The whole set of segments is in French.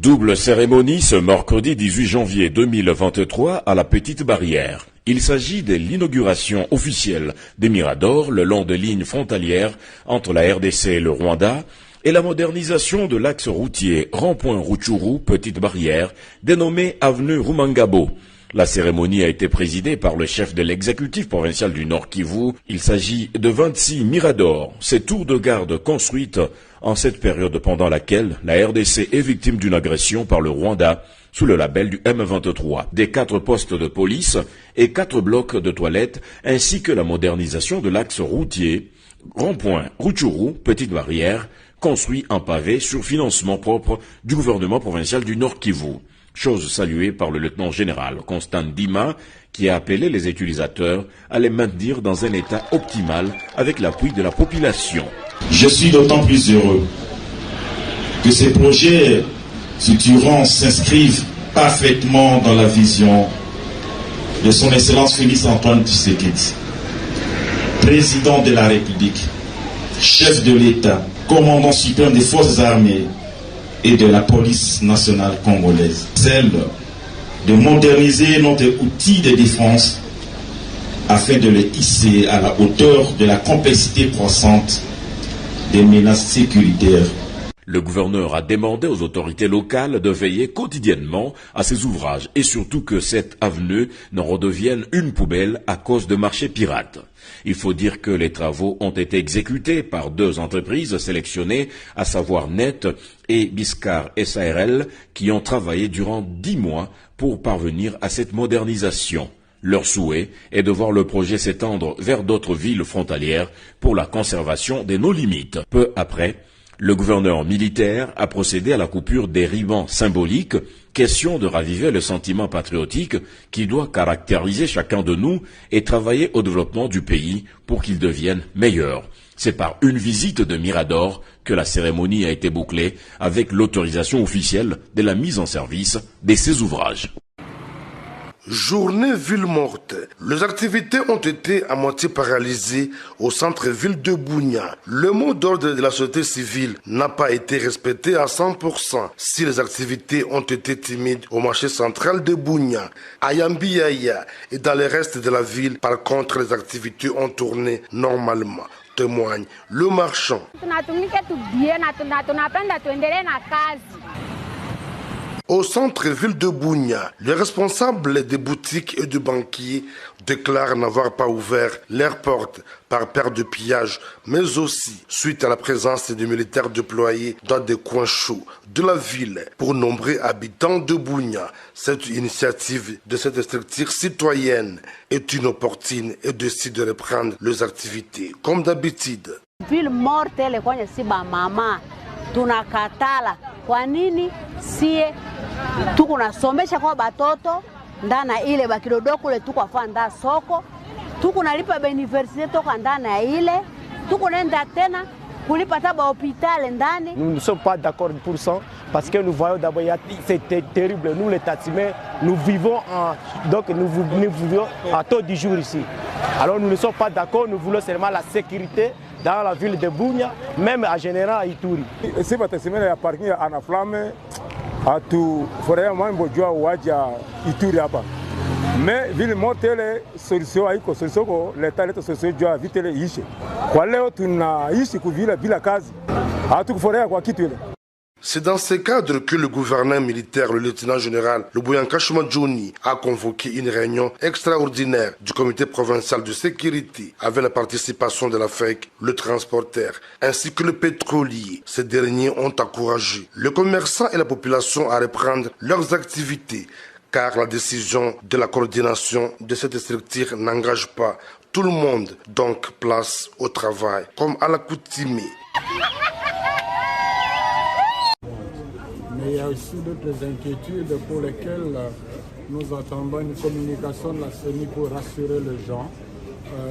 Double cérémonie ce mercredi 18 janvier 2023 à la Petite Barrière. Il s'agit de l'inauguration officielle des Miradors le long de lignes frontalières entre la RDC et le Rwanda et la modernisation de l'axe routier rond-point Rutshuru Petite Barrière dénommé avenue Rumangabo. La cérémonie a été présidée par le chef de l'exécutif provincial du Nord Kivu. Il s'agit de 26 Miradors, ces tours de garde construites en cette période pendant laquelle la RDC est victime d'une agression par le Rwanda sous le label du M23, des 4 postes de police et 4 blocs de toilettes, ainsi que la modernisation de l'axe routier rond-point Rutshuru Petite Barrière, construit en pavé sur financement propre du gouvernement provincial du Nord Kivu. Chose saluée par le lieutenant-général Constant Dima, qui a appelé les utilisateurs à les maintenir dans un état optimal avec l'appui de la population. Je suis d'autant plus heureux que ces projets structurants s'inscrivent parfaitement dans la vision de son Excellence Félix Antoine Tshisekedi, président de la République, chef de l'État, commandant suprême des forces armées et de la police nationale congolaise. Celle de moderniser notre outil de défense afin de le hisser à la hauteur de la complexité croissante des menaces sécuritaires. Le gouverneur a demandé aux autorités locales de veiller quotidiennement à ces ouvrages et surtout que cette avenue ne redevienne une poubelle à cause de marchés pirates. Il faut dire que les travaux ont été exécutés par 2 entreprises sélectionnées, à savoir Net et Biscar SARL, qui ont travaillé durant 10 mois pour parvenir à cette modernisation. Leur souhait est de voir le projet s'étendre vers d'autres villes frontalières pour la conservation de nos limites. Peu après, le gouverneur militaire a procédé à la coupure des rubans symboliques, question de raviver le sentiment patriotique qui doit caractériser chacun de nous et travailler au développement du pays pour qu'il devienne meilleur. C'est par une visite de Mirador que la cérémonie a été bouclée avec l'autorisation officielle de la mise en service de ces ouvrages. Journée ville morte. Les activités ont été à moitié paralysées au centre-ville de Bunia. Le mot d'ordre de la société civile n'a pas été respecté à 100%. Si les activités ont été timides au marché central de Bunia, à Yambiaya et dans le reste de la ville, par contre, les activités ont tourné normalement. Témoigne le marchand. Au centre-ville de Bunia, les responsables des boutiques et des banquiers déclarent n'avoir pas ouvert leurs portes par peur de pillage, mais aussi suite à la présence des militaires déployés dans des coins chauds de la ville. Pour nombreux habitants de Bunia, cette initiative de cette structure citoyenne est inopportune et décide de reprendre les activités comme d'habitude. Ville morte, mama. Tunakatala. Kwa nini sie tuko nasomesha kwa batoto ndana ile bakidodo kule tuko afanda soko tuko nalipa universite toka ndana ile tuko nenda tena kulipa taba hôpital ndani. Nous ne sommes pas d'accord pour ça parce que nous voyons d'abord c'était terrible, nous les Tatimais nous vivons nous vivons à taux du jour ici. Alors nous ne sommes pas d'accord, nous voulons seulement la sécurité dans la ville de Bunia, même en général à Ituri. Si batasimene ya parking ana flamme atu furaha mambo jua waja Ituri hapa. Mais ville mortele solution haiko solution ko leta leta solution jua vitele ishe. Kwa leo tunaishi kuvila bila kazi. Hatukufuraha kwa kitu ile. C'est dans ce cadre que le gouverneur militaire, le lieutenant-général Lubuyanka Johnny, a convoqué une réunion extraordinaire du comité provincial de sécurité avec la participation de la FEC, le transporteur, ainsi que le pétrolier. Ces derniers ont encouragé les commerçants et la population à reprendre leurs activités, car la décision de la coordination de cette structure n'engage pas tout le monde, donc place au travail, comme à l'accoutumée. Mais il y a aussi d'autres inquiétudes pour lesquelles nous attendons une communication de la CENI pour rassurer les gens.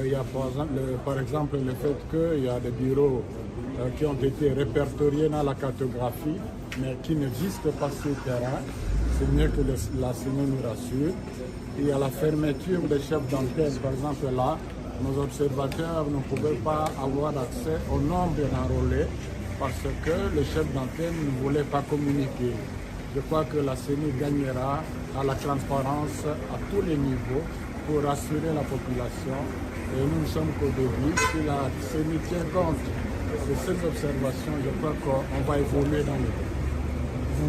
Il y a par exemple le fait qu'il y a des bureaux qui ont été répertoriés dans la cartographie, mais qui n'existent pas sur le terrain. C'est mieux que la CENI nous rassure. Il y a la fermeture des chefs d'antenne, par exemple là, nos observateurs ne pouvaient pas avoir accès au nombre d'enrôlés parce que le chef d'antenne ne voulait pas communiquer. je crois que la CENI gagnera à la transparence à tous les niveaux pour rassurer la population. Et nous ne sommes qu'au début. Si la CENI tient compte de ces observations, je crois qu'on va évoluer dans le temps.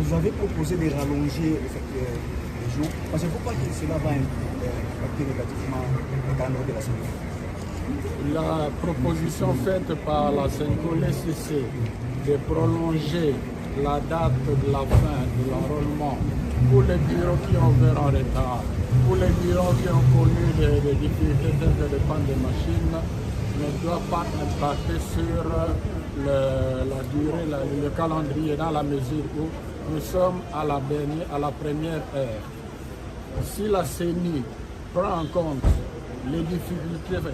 Vous avez proposé de rallonger les jours. Parce que pourquoi cela va impacter négativement le calendrier de la CENI? La proposition faite par la CENCO-LCC de prolonger la date de la fin de l'enrôlement pour les bureaux qui ont ouvert en retard, pour les bureaux qui ont connu des difficultés telles que des pannes de machines, ne doit pas impacter sur la durée, le calendrier, dans la mesure où nous sommes à la première heure. Si la CENI prend en compte les difficultés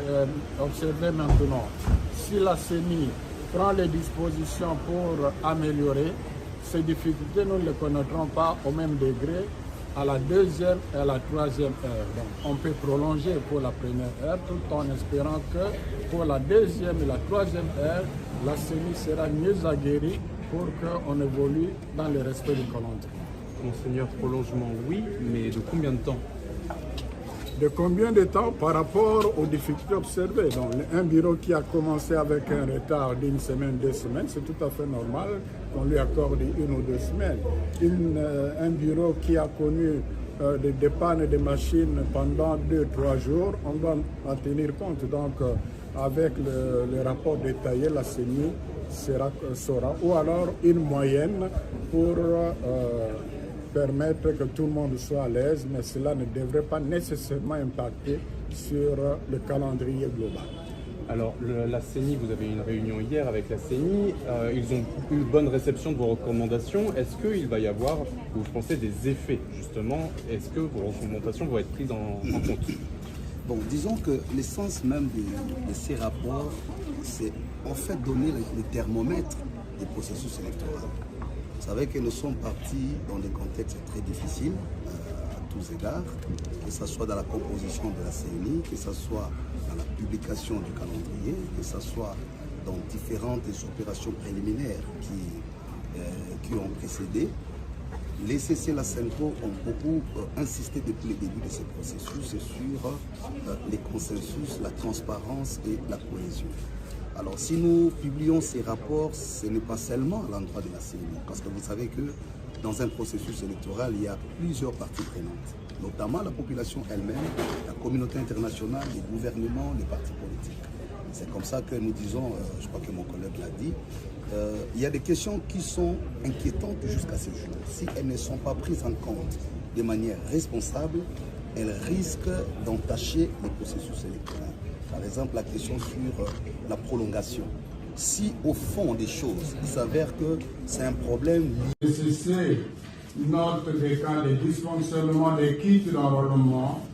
observées maintenant, si la CENI prend les dispositions pour améliorer, ces difficultés, nous ne les connaîtrons pas au même degré à la deuxième et à la troisième heure. Donc, on peut prolonger pour la première heure tout en espérant que pour la deuxième et la troisième heure, la CENI sera mieux aguerrie pour qu'on évolue dans le respect du calendrier. Monseigneur, prolongement, oui, mais de combien de temps? De combien de temps par rapport aux difficultés observées? Donc, un bureau qui a commencé avec un retard d'une semaine, 2 semaines, c'est tout à fait normal qu'on lui accorde 1 ou 2 semaines. Un bureau qui a connu des pannes de machines pendant 2-3 jours, on doit en tenir compte. Donc, avec le rapport détaillé, la CENI saura, ou alors une moyenne pour permettre que tout le monde soit à l'aise, mais cela ne devrait pas nécessairement impacter sur le calendrier global. Alors, la CENI, vous avez eu une réunion hier avec la CENI, ils ont eu une bonne réception de vos recommandations. Est-ce qu'il va y avoir, vous pensez, des effets, justement? Est-ce que vos recommandations vont être prises en compte? Bon, disons que l'essence même de ces rapports, c'est en fait donner le thermomètre des processus électoraux. Vous savez que nous sommes partis dans des contextes très difficiles à tous égards, que ce soit dans la composition de la CENI, que ce soit dans la publication du calendrier, que ce soit dans différentes opérations préliminaires qui ont précédé. Les CC et la CENCO ont beaucoup insisté depuis le début de ces processus sur les consensus, la transparence et la cohésion. Alors si nous publions ces rapports, ce n'est pas seulement à l'endroit de la CENI, parce que vous savez que dans un processus électoral, il y a plusieurs parties prenantes, notamment la population elle-même, la communauté internationale, les gouvernements, les partis politiques. C'est comme ça que nous disons, je crois que mon collègue l'a dit, il y a des questions qui sont inquiétantes jusqu'à ce jour. Si elles ne sont pas prises en compte de manière responsable, elles risquent d'entacher le processus électoral. Par exemple, la question sur la prolongation. Si au fond des choses, il s'avère que c'est un problème... Le CC note des cas de dysfonctionnement des kits d'enrôlement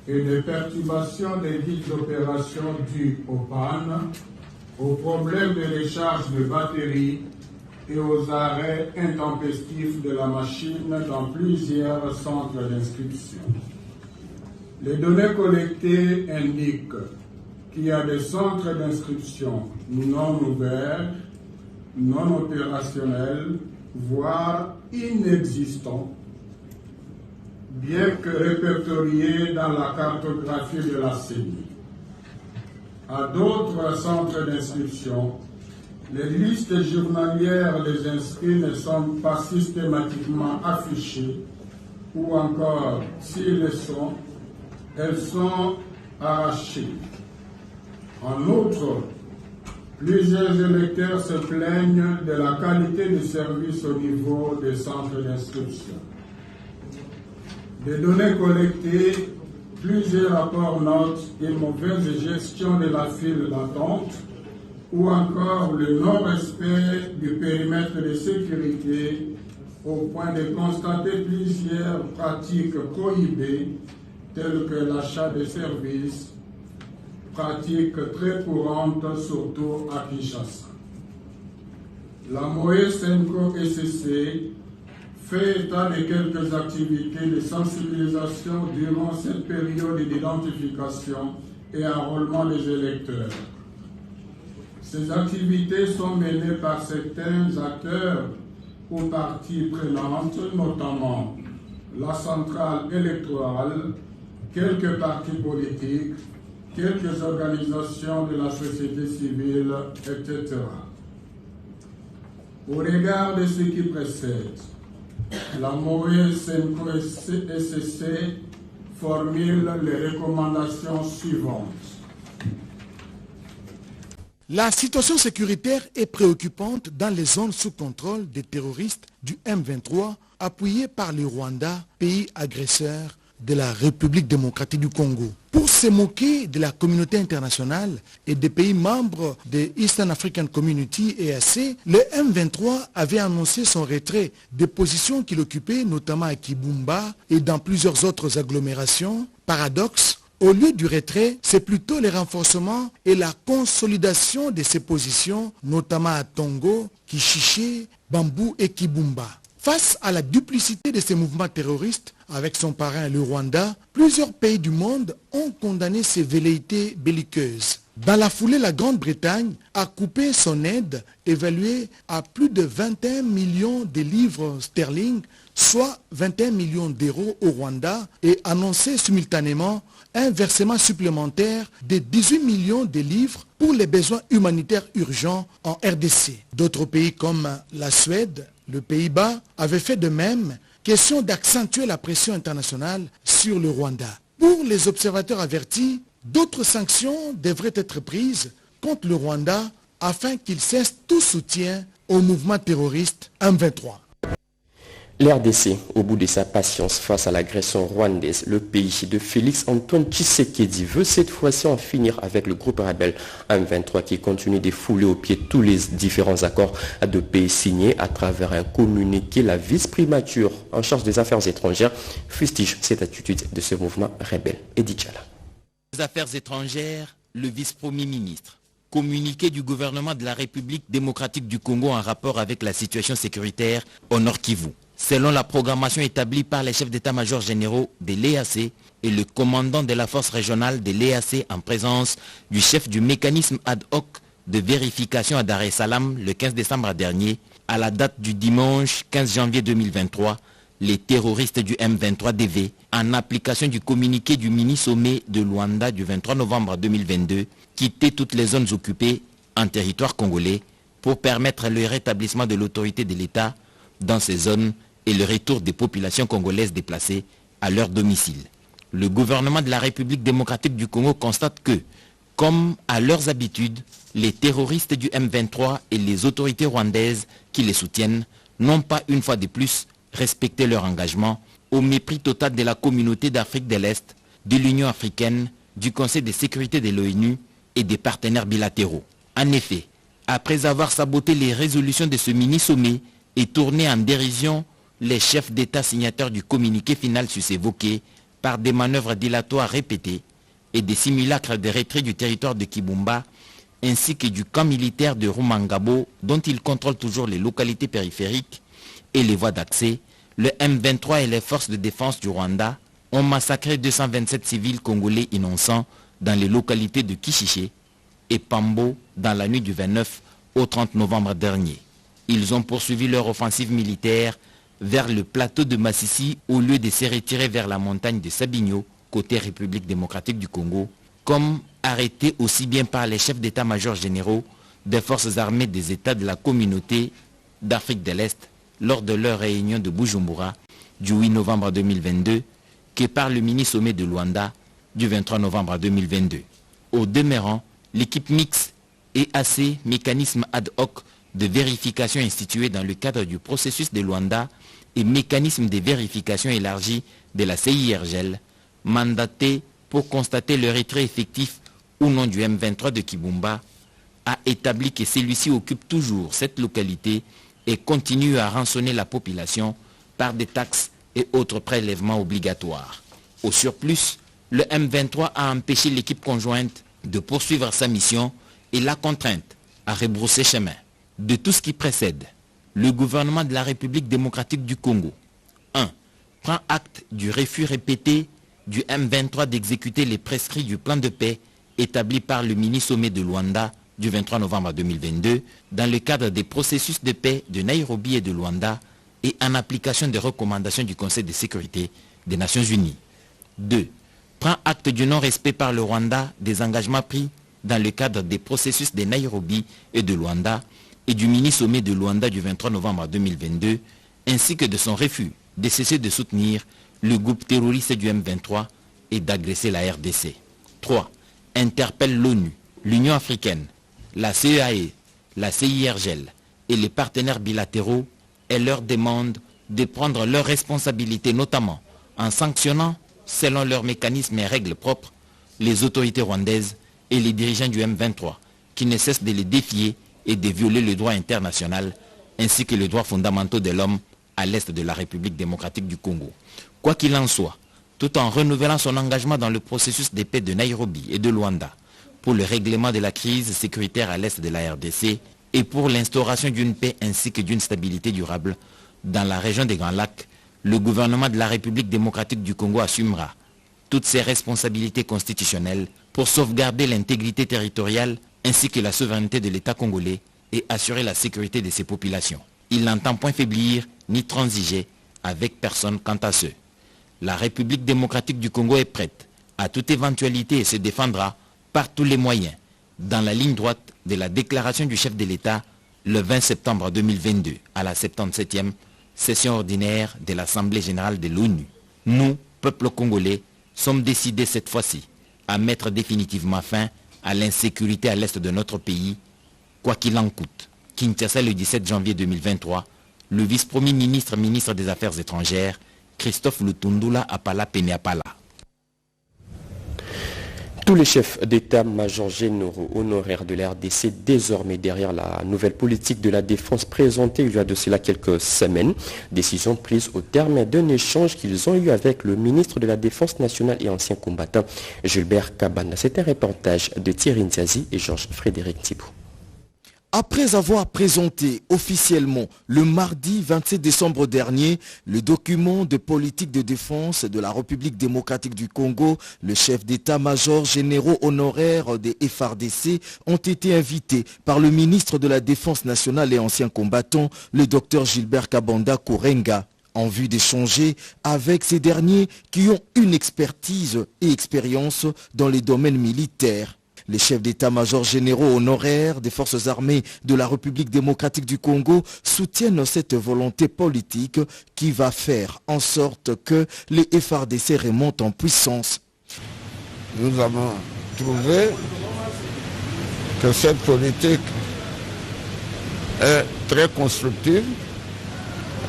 et de perturbation des dites opérations dues aux pannes, aux problèmes de recharge de batterie et aux arrêts intempestifs de la machine dans plusieurs centres d'inscription. Les données collectées indiquent qu'il y a des centres d'inscription non ouverts, non opérationnels, voire inexistants, bien que répertoriés dans la cartographie de la CENI. À d'autres centres d'inscription, les listes journalières des inscrits ne sont pas systématiquement affichées, ou encore, s'ils le sont, elles sont arrachées. En outre, plusieurs électeurs se plaignent de la qualité du service au niveau des centres d'inscription. Des données collectées, plusieurs rapports notent une mauvaise gestion de la file d'attente ou encore le non-respect du périmètre de sécurité au point de constater plusieurs pratiques prohibées telles que l'achat de services, pratique très courante surtout à Kinshasa. La MOE CENCO-SCC fait état de quelques activités de sensibilisation durant cette période d'identification et enrôlement des électeurs. Ces activités sont menées par certains acteurs aux parties prenantes, notamment la centrale électorale, quelques partis politiques, quelques organisations de la société civile, etc. Au regard de ce qui précède, la MOE-SENCO-SCC formule les recommandations suivantes. La situation sécuritaire est préoccupante dans les zones sous contrôle des terroristes du M23, appuyés par le Rwanda, pays agresseur de la République démocratique du Congo. Pour se moquer de la communauté internationale et des pays membres de Eastern African Community EAC, le M23 avait annoncé son retrait des positions qu'il occupait, notamment à Kibumba et dans plusieurs autres agglomérations. Paradoxe, au lieu du retrait, c'est plutôt le renforcement et la consolidation de ces positions, notamment à Tongo, Kishiché, Bambou et Kibumba. Face à la duplicité de ces mouvements terroristes, avec son parrain le Rwanda, plusieurs pays du monde ont condamné ces velléités belliqueuses. Dans la foulée, la Grande-Bretagne a coupé son aide évaluée à plus de 21 millions de livres sterling, soit 21 millions d'euros au Rwanda, et annoncé simultanément un versement supplémentaire de 18 millions de livres pour les besoins humanitaires urgents en RDC. D'autres pays comme la Suède, le Pays-Bas avaient fait de même, question d'accentuer la pression internationale sur le Rwanda. Pour les observateurs avertis, d'autres sanctions devraient être prises contre le Rwanda afin qu'il cesse tout soutien au mouvement terroriste M23. L'RDC, au bout de sa patience face à l'agression rwandaise, le pays de Félix-Antoine Tshisekedi veut cette fois-ci en finir avec le groupe rebelle M23 qui continue de fouler au pied tous les différents accords de paix signés. À travers un communiqué, la vice-primature en charge des affaires étrangères fustige cette attitude de ce mouvement rebelle. Edith Chala. Les affaires étrangères, le vice-premier ministre. Communiqué du gouvernement de la République démocratique du Congo en rapport avec la situation sécuritaire au Nord Kivu. Selon la programmation établie par les chefs d'état-major généraux de l'EAC et le commandant de la force régionale de l'EAC en présence du chef du mécanisme ad hoc de vérification à Dar es Salaam le 15 décembre dernier, à la date du dimanche 15 janvier 2023, les terroristes du M23DV, en application du communiqué du mini-sommet de Luanda du 23 novembre 2022, quittaient toutes les zones occupées en territoire congolais pour permettre le rétablissement de l'autorité de l'État dans ces zones et le retour des populations congolaises déplacées à leur domicile. Le gouvernement de la République démocratique du Congo constate que, comme à leurs habitudes, les terroristes du M23 et les autorités rwandaises qui les soutiennent n'ont pas une fois de plus respecté leur engagement au mépris total de la communauté d'Afrique de l'Est, de l'Union africaine, du Conseil de sécurité de l'ONU et des partenaires bilatéraux. En effet, après avoir saboté les résolutions de ce mini-sommet et tourné en dérision les chefs d'État signataires du communiqué final évoqué par des manœuvres dilatoires répétées et des simulacres de retrait du territoire de Kibumba ainsi que du camp militaire de Rumangabo dont il contrôle toujours les localités périphériques et les voies d'accès, le M23 et les forces de défense du Rwanda ont massacré 227 civils congolais innocents dans les localités de Kishiché et Pambo dans la nuit du 29 au 30 novembre dernier. Ils ont poursuivi leur offensive militaire vers le plateau de Massissi au lieu de se retirer vers la montagne de Sabinyo, côté République démocratique du Congo, comme arrêté aussi bien par les chefs d'état-major généraux des forces armées des États de la communauté d'Afrique de l'Est lors de leur réunion de Bujumbura du 8 novembre 2022 que par le mini-sommet de Luanda du 23 novembre 2022. Au demeurant, l'équipe mixte EAC, mécanisme ad hoc de vérification institué dans le cadre du processus de Luanda et mécanisme de vérification élargi de la CIRGL, mandaté pour constater le retrait effectif ou non du M23 de Kibumba, a établi que celui-ci occupe toujours cette localité et continue à rançonner la population par des taxes et autres prélèvements obligatoires. Au surplus, le M23 a empêché l'équipe conjointe de poursuivre sa mission et l'a contrainte à rebrousser chemin. De tout ce qui précède, le gouvernement de la République démocratique du Congo 1. Prend acte du refus répété du M23 d'exécuter les prescrits du plan de paix établi par le mini-sommet de Luanda du 23 novembre 2022 dans le cadre des processus de paix de Nairobi et de Luanda et en application des recommandations du Conseil de sécurité des Nations Unies. 2. Prend acte du non-respect par le Rwanda des engagements pris dans le cadre des processus de Nairobi et de Luanda et du mini-sommet de Luanda du 23 novembre 2022, ainsi que de son refus de cesser de soutenir le groupe terroriste du M23 et d'agresser la RDC. 3. Interpelle l'ONU, l'Union africaine, la CEAE, la CIRGL et les partenaires bilatéraux et leur demande de prendre leurs responsabilités, notamment en sanctionnant, selon leurs mécanismes et règles propres, les autorités rwandaises et les dirigeants du M23, qui ne cessent de les défier et de violer le droit international, ainsi que les droits fondamentaux de l'homme à l'est de la République démocratique du Congo. Quoi qu'il en soit, tout en renouvelant son engagement dans le processus de paix de Nairobi et de Luanda pour le règlement de la crise sécuritaire à l'est de la RDC et pour l'instauration d'une paix ainsi que d'une stabilité durable dans la région des Grands Lacs, le gouvernement de la République démocratique du Congo assumera toutes ses responsabilités constitutionnelles pour sauvegarder l'intégrité territoriale ainsi que la souveraineté de l'État congolais et assurer la sécurité de ses populations. Il n'entend point faiblir ni transiger avec personne quant à ce. La République démocratique du Congo est prête à toute éventualité et se défendra par tous les moyens, dans la ligne droite de la déclaration du chef de l'État le 20 septembre 2022 à la 77e session ordinaire de l'Assemblée générale de l'ONU. Nous, peuple congolais, sommes décidés cette fois-ci à mettre définitivement fin à l'insécurité à l'est de notre pays, quoi qu'il en coûte. Kinshasa, le 17 janvier 2023, le vice-premier ministre, ministre des Affaires étrangères, Christophe Lutundula Apala Peneapala. Tous les chefs d'état-major généraux honoraires de la RDC, désormais derrière la nouvelle politique de la défense présentée il y a de cela quelques semaines, décision prise au terme d'un échange qu'ils ont eu avec le ministre de la Défense nationale et ancien combattant Gilbert Kabanda. C'est un reportage de Thierry Nziazi et Georges-Frédéric Thibault. Après avoir présenté officiellement le mardi 27 décembre dernier le document de politique de défense de la République démocratique du Congo, le chef d'état-major généraux honoraires des FARDC ont été invités par le ministre de la Défense nationale et ancien combattant, le docteur Gilbert Kabanda Kourenga, en vue d'échanger avec ces derniers qui ont une expertise et expérience dans les domaines militaires. Les chefs d'état-major généraux honoraires des forces armées de la République démocratique du Congo soutiennent cette volonté politique qui va faire en sorte que les FARDC remontent en puissance. Nous avons trouvé que cette politique est très constructive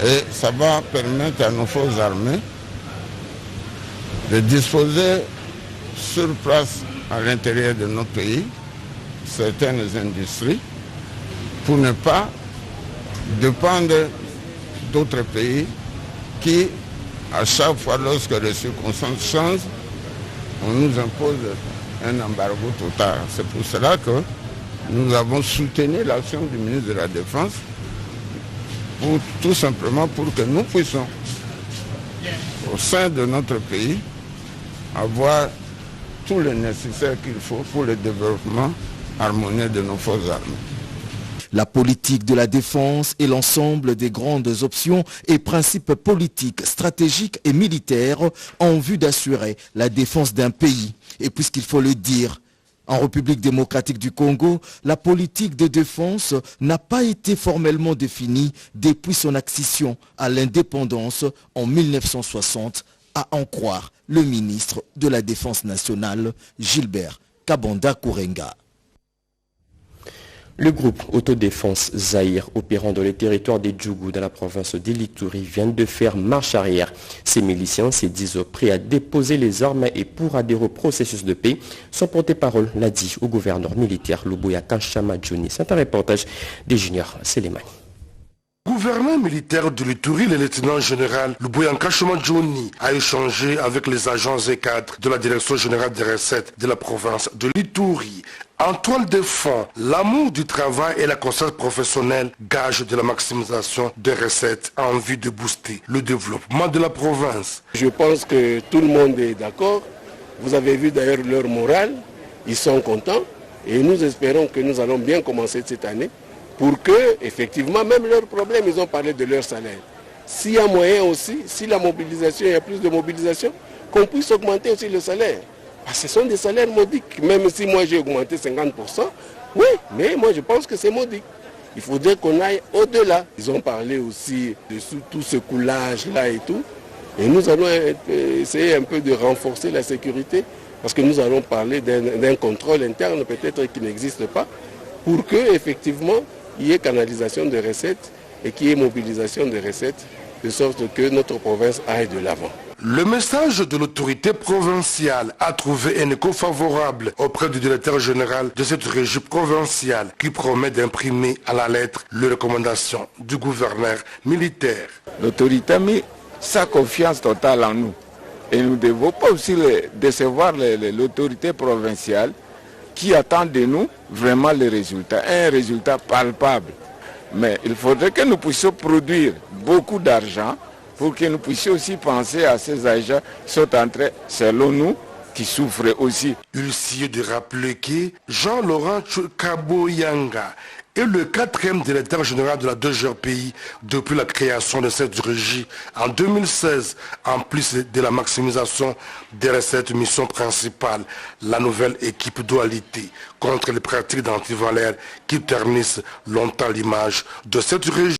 et ça va permettre à nos forces armées de disposer sur place à l'intérieur de notre pays certaines industries pour ne pas dépendre d'autres pays qui, à chaque fois lorsque les circonstances changent, on nous impose un embargo total. C'est pour cela que nous avons soutenu l'action du ministre de la Défense tout simplement pour que nous puissions, au sein de notre pays, avoir tout le nécessaire qu'il faut pour le développement harmonieux de nos forces armées. La politique de la défense est l'ensemble des grandes options et principes politiques, stratégiques et militaires en vue d'assurer la défense d'un pays. Et puisqu'il faut le dire, en République démocratique du Congo, la politique de défense n'a pas été formellement définie depuis son accession à l'indépendance en 1960, à en croire le ministre de la Défense nationale, Gilbert Kabanda Kourenga. Le groupe Autodéfense Zaïre, opérant dans le territoire des Djougou, dans la province d'Ilituri, vient de faire marche arrière. Ces miliciens se disent prêts à déposer les armes et pour adhérer au processus de paix. Son porte-parole l'a dit au gouverneur militaire Lubuya Kanchama Johnny. C'est un reportage des Junior Selemani. Gouverneur militaire de l'Ituri, le lieutenant général Lubuya Kanchama Johnny a échangé avec les agents et cadres de la direction générale des recettes de la province de l'Ituri. En toile de fond, l'amour du travail et la conscience professionnelle gage de la maximisation des recettes en vue de booster le développement de la province. Je pense que tout le monde est d'accord. Vous avez vu d'ailleurs leur morale. Ils sont contents. Et nous espérons que nous allons bien commencer cette année pour que, effectivement, même leurs problèmes, ils ont parlé de leur salaire. S'il y a moyen aussi, si la mobilisation, il y a plus de mobilisation, qu'on puisse augmenter aussi le salaire. Parce que ce sont des salaires modiques. Même si moi j'ai augmenté 50%, oui, mais moi je pense que c'est modique. Il faudrait qu'on aille au-delà. Ils ont parlé aussi de tout ce coulage-là et tout. Et nous allons essayer un peu de renforcer la sécurité parce que nous allons parler d'un contrôle interne peut-être qui n'existe pas pour que effectivement il y ait canalisation de recettes et qu'il y ait mobilisation de recettes de sorte que notre province aille de l'avant. Le message de l'autorité provinciale a trouvé un écho favorable auprès du directeur général de cette régie provinciale qui promet d'imprimer à la lettre les recommandations du gouverneur militaire. L'autorité a mis sa confiance totale en nous et nous ne devons pas aussi décevoir l'autorité provinciale qui attend de nous vraiment les résultats, un résultat palpable. Mais il faudrait que nous puissions produire beaucoup d'argent pour que nous puissions aussi penser à ces agents qui sont en train, selon nous, qui souffrent aussi. Il s'y de rappeler que Jean-Laurent Kaboyanga est le 4e directeur général de la DGRPI depuis la création de cette régie en 2016, en plus de la maximisation des recettes mission principale. La nouvelle équipe doit lutter contre les pratiques d'antivalaires qui ternissent longtemps l'image de cette régie.